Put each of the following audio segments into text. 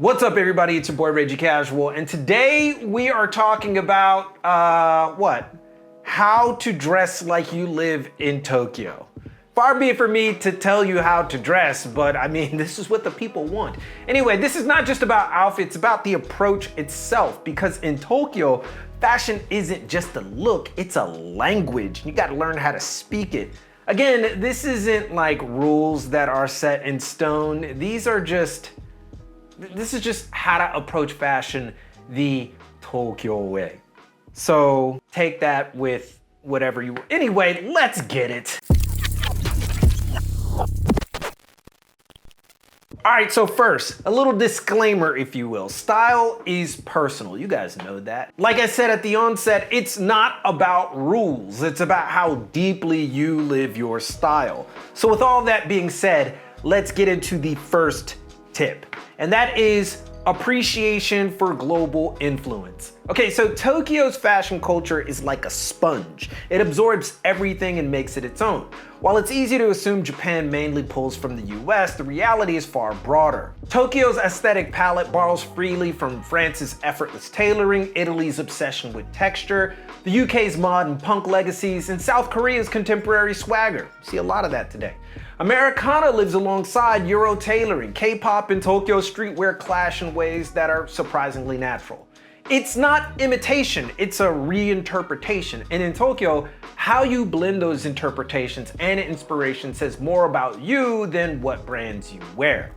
What's up, everybody? It's your boy THECASUAL, and today we are talking about how to dress like you live in Tokyo. Far be it for me to tell you how to dress, but I mean, this is what the people want. Anyway, this is not just about outfits, it's about the approach itself, because in Tokyo, fashion isn't just a look, it's a language. You gotta learn how to speak it. Again, this isn't like rules that are set in stone. This is just how to approach fashion the Tokyo way. So take that with whatever you, anyway, let's get it. All right, so first, a little disclaimer, if you will. Style is personal, you guys know that. Like I said at the onset, it's not about rules, it's about how deeply you live your style. So with all that being said, let's get into the first tip, and that is appreciation for global influence. Okay, so Tokyo's fashion culture is like a sponge. It absorbs everything and makes it its own. While it's easy to assume Japan mainly pulls from the US, the reality is far broader. Tokyo's aesthetic palette borrows freely from France's effortless tailoring, Italy's obsession with texture, the UK's modern punk legacies, and South Korea's contemporary swagger. You see a lot of that today. Americana lives alongside Euro tailoring. K-pop and Tokyo streetwear clash in ways that are surprisingly natural. It's not imitation, it's a reinterpretation. And in Tokyo, how you blend those interpretations and inspiration says more about you than what brands you wear.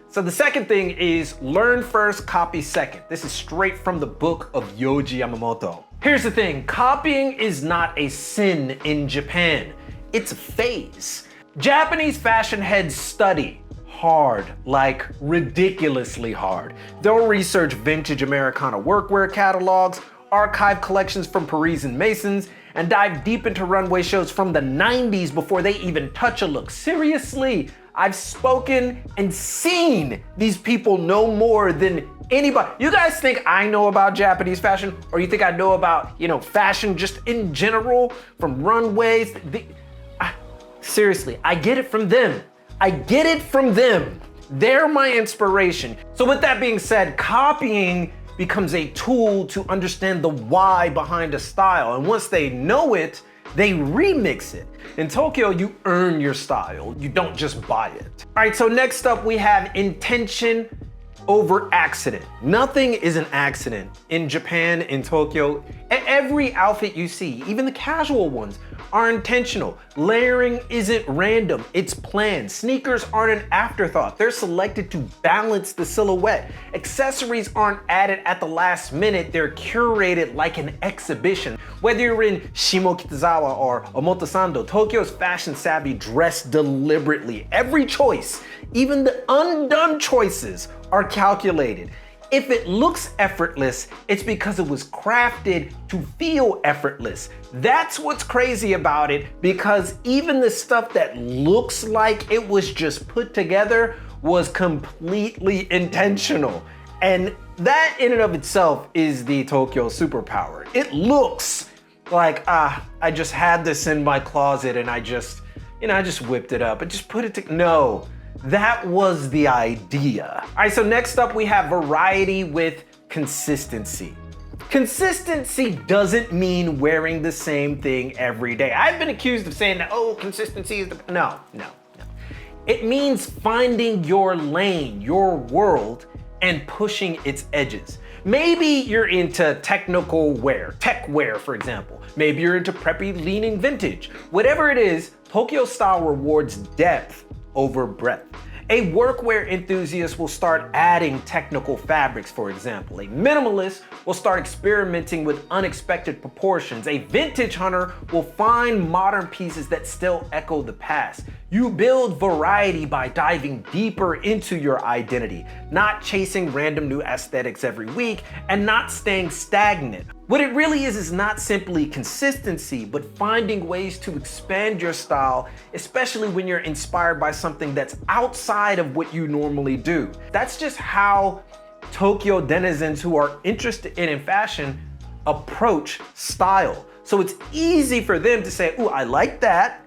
So the second thing is learn first, copy second. This is straight from the book of Yohji Yamamoto. Here's the thing, copying is not a sin in Japan. It's a phase. Japanese fashion heads study hard, like ridiculously hard. They'll research vintage Americana workwear catalogs, archive collections from Parisian Masons, and dive deep into runway shows from the 90s before they even touch a look. Seriously, I've spoken and seen these people know more than anybody. You guys think I know about Japanese fashion? Or you think I know about, fashion just in general, from runways? Seriously, I get it from them. I get it from them. They're my inspiration. So with that being said, copying becomes a tool to understand the why behind a style. And once they know it, they remix it. In Tokyo, you earn your style. You don't just buy it. All right, so next up we have intention over accident. Nothing is an accident in Japan, in Tokyo. Every outfit you see, even the casual ones, are intentional. Layering isn't random, it's planned. Sneakers aren't an afterthought, they're selected to balance the silhouette. Accessories aren't added at the last minute, they're curated like an exhibition. Whether you're in Shimokitazawa or Omotesando, Tokyo's fashion savvy dress deliberately. Every choice, even the undone choices, are calculated. If it looks effortless, it's because it was crafted to feel effortless. That's what's crazy about it, because even the stuff that looks like it was just put together was completely intentional. And that in and of itself is the Tokyo superpower. It looks like, I just had this in my closet and I just whipped it up and just put it together. No. That was the idea. All right, so next up we have variety with consistency. Consistency doesn't mean wearing the same thing every day. I've been accused of saying that, consistency is the, no. It means finding your lane, your world, and pushing its edges. Maybe you're into technical wear, tech wear, for example. Maybe you're into preppy leaning vintage. Whatever it is, Tokyo style rewards depth over breadth. A workwear enthusiast will start adding technical fabrics, for example. A minimalist will start experimenting with unexpected proportions. A vintage hunter will find modern pieces that still echo the past. You build variety by diving deeper into your identity, not chasing random new aesthetics every week and not staying stagnant. What it really is not simply consistency, but finding ways to expand your style, especially when you're inspired by something that's outside of what you normally do. That's just how Tokyo denizens who are interested in fashion approach style. So it's easy for them to say, ooh, I like that,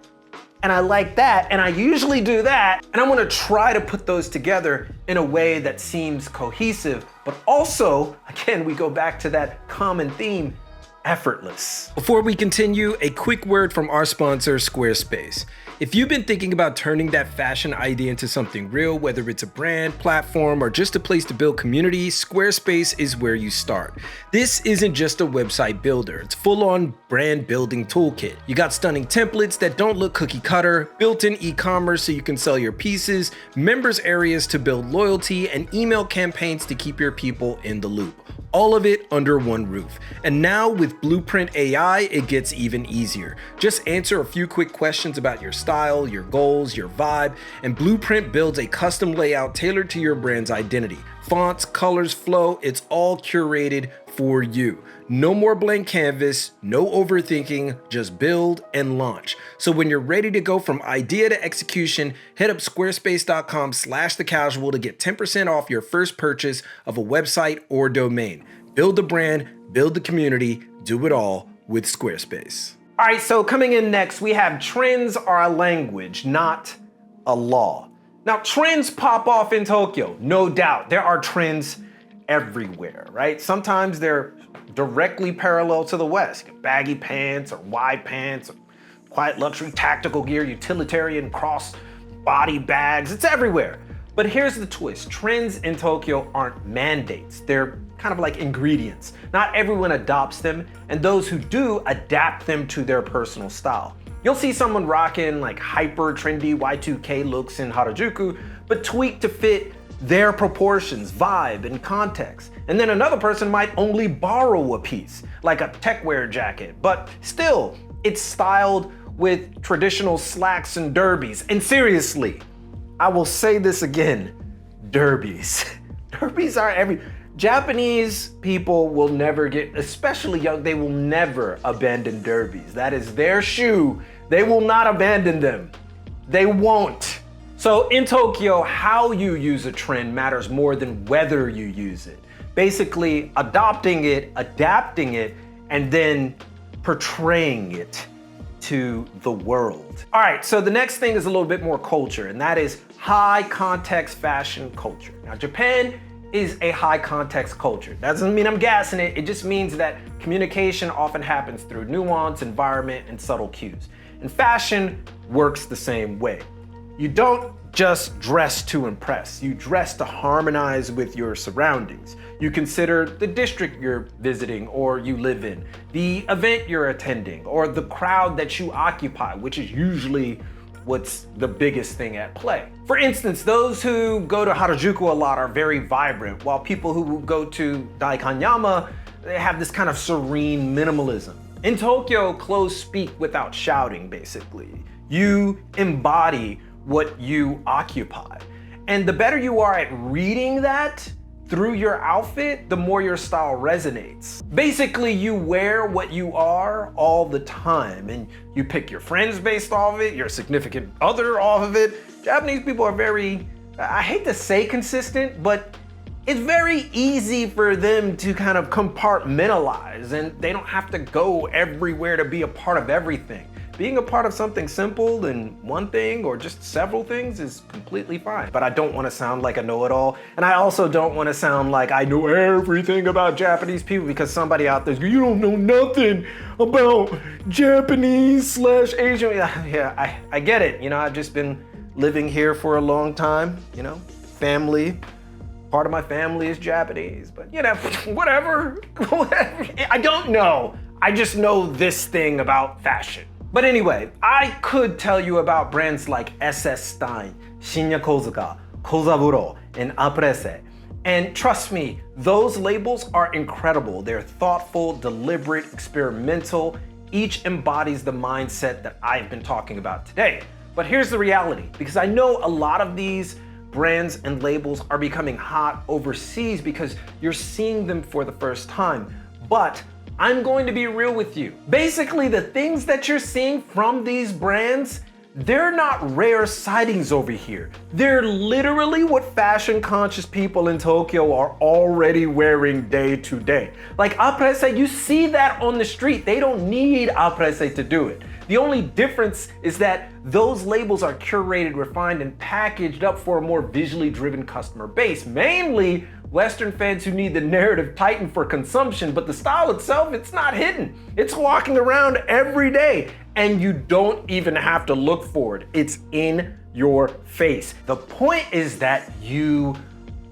and I like that, and I usually do that, and I'm gonna try to put those together in a way that seems cohesive, but also, again, we go back to that common theme, effortless. Before we continue, a quick word from our sponsor, Squarespace. If you've been thinking about turning that fashion idea into something real, whether it's a brand, platform, or just a place to build community, Squarespace is where you start. This isn't just a website builder, it's full-on brand building toolkit. You got stunning templates that don't look cookie cutter, built-in e-commerce so you can sell your pieces, members areas to build loyalty, and email campaigns to keep your people in the loop. All of it under one roof. And now with Blueprint AI, it gets even easier. Just answer a few quick questions about your style, your goals, your vibe, and Blueprint builds a custom layout tailored to your brand's identity. Fonts, colors, flow, it's all curated for you. No more blank canvas, no overthinking, just build and launch. So when you're ready to go from idea to execution, head up squarespace.com/thecasual to get 10% off your first purchase of a website or domain. Build the brand, build the community, do it all with Squarespace. All right, so coming in next, we have trends are a language, not a law. Now, trends pop off in Tokyo, no doubt. There are trends everywhere, right? Sometimes they're directly parallel to the West. Baggy pants or wide pants, or quiet luxury tactical gear, utilitarian cross body bags, it's everywhere. But here's the twist, trends in Tokyo aren't mandates. They're kind of like ingredients. Not everyone adopts them, and those who do adapt them to their personal style. You'll see someone rocking like hyper trendy Y2K looks in Harajuku, but tweaked to fit their proportions, vibe, and context. And then another person might only borrow a piece, like a techwear jacket, but still, it's styled with traditional slacks and derbies. And seriously, I will say this again, derbies. Derbies are Japanese people will never get, especially young, they will never abandon derbies. That is their shoe. They will not abandon them. They won't. So in Tokyo, how you use a trend matters more than whether you use it. Basically, adopting it, adapting it, and then portraying it to the world. All right, so the next thing is a little bit more culture, and that is high context fashion culture. Now, Japan is a high context culture. That doesn't mean I'm gassing it. It just means that communication often happens through nuance, environment, and subtle cues. And fashion works the same way. You don't just dress to impress. You dress to harmonize with your surroundings. You consider the district you're visiting or you live in, the event you're attending, or the crowd that you occupy, which is usually what's the biggest thing at play. For instance, those who go to Harajuku a lot are very vibrant, while people who go to Daikanyama, they have this kind of serene minimalism. In Tokyo, clothes speak without shouting, basically. You embody what you occupy. And the better you are at reading that through your outfit, the more your style resonates. Basically, you wear what you are all the time, and you pick your friends based off of it, your significant other off of it. Japanese people are very, I hate to say consistent, but it's very easy for them to kind of compartmentalize, and they don't have to go everywhere to be a part of everything. Being a part of something simple and one thing or just several things is completely fine. But I don't want to sound like a know-it-all. And I also don't want to sound like I know everything about Japanese people, because somebody out there's, you don't know nothing about Japanese/Asian. Yeah, I get it. You know, I've just been living here for a long time, you know, family. Part of my family is Japanese, but you know, whatever. I don't know. I just know this thing about fashion. But anyway, I could tell you about brands like SS Stein, Shinya Kozuka, Kozaburo, and A.Presse. And trust me, those labels are incredible. They're thoughtful, deliberate, experimental. Each embodies the mindset that I've been talking about today. But here's the reality, because I know a lot of these brands and labels are becoming hot overseas because you're seeing them for the first time. But I'm going to be real with you. Basically, the things that you're seeing from these brands, they're not rare sightings over here. They're literally what fashion conscious people in Tokyo are already wearing day to day. Like A.Presse, you see that on the street. They don't need A.Presse to do it. The only difference is that those labels are curated, refined, and packaged up for a more visually driven customer base, mainly Western fans who need the narrative tightened for consumption, but the style itself, it's not hidden. It's walking around every day, and you don't even have to look for it. It's in your face. The point is that you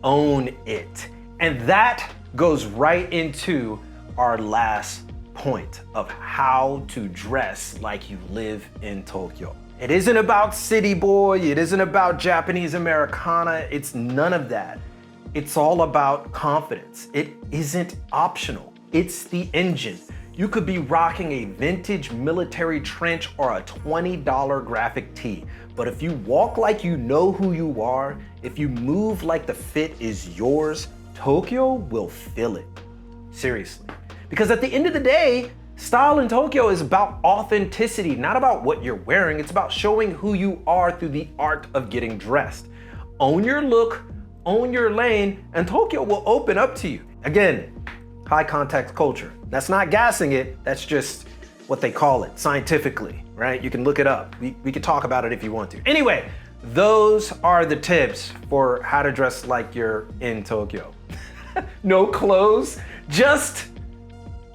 own it. And that goes right into our last point of how to dress like you live in Tokyo. It isn't about city boy, it isn't about Japanese Americana, it's none of that. It's all about confidence. It isn't optional, it's the engine. You could be rocking a vintage military trench or a $20 graphic tee, but if you walk like you know who you are, if you move like the fit is yours, Tokyo will feel it. Seriously. Because at the end of the day, style in Tokyo is about authenticity, not about what you're wearing. It's about showing who you are through the art of getting dressed. Own your look, own your lane, and Tokyo will open up to you. Again, high context culture. That's not gassing it, that's just what they call it scientifically, right? You can look it up. We could talk about it if you want to. Anyway, those are the tips for how to dress like you're in Tokyo. No clothes, just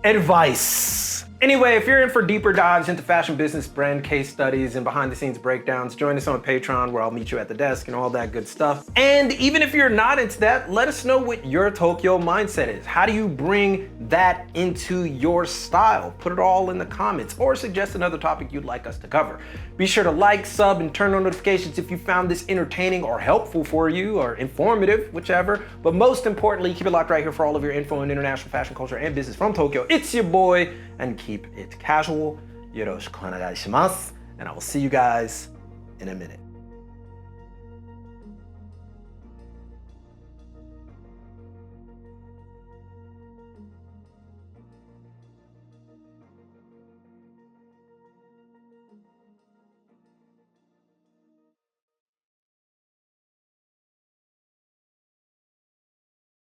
advice. Anyway, if you're in for deeper dives into fashion business, brand case studies, and behind the scenes breakdowns, join us on Patreon where I'll meet you at the desk and all that good stuff. And even if you're not into that, let us know what your Tokyo mindset is. How do you bring that into your style? Put it all in the comments or suggest another topic you'd like us to cover. Be sure to like, sub, and turn on notifications if you found this entertaining or helpful for you or informative, whichever. But most importantly, keep it locked right here for all of your info on international fashion culture and business from Tokyo. It's your boy, and keep it casual. Yoroshiku onegai shimasu. And I will see you guys in a minute.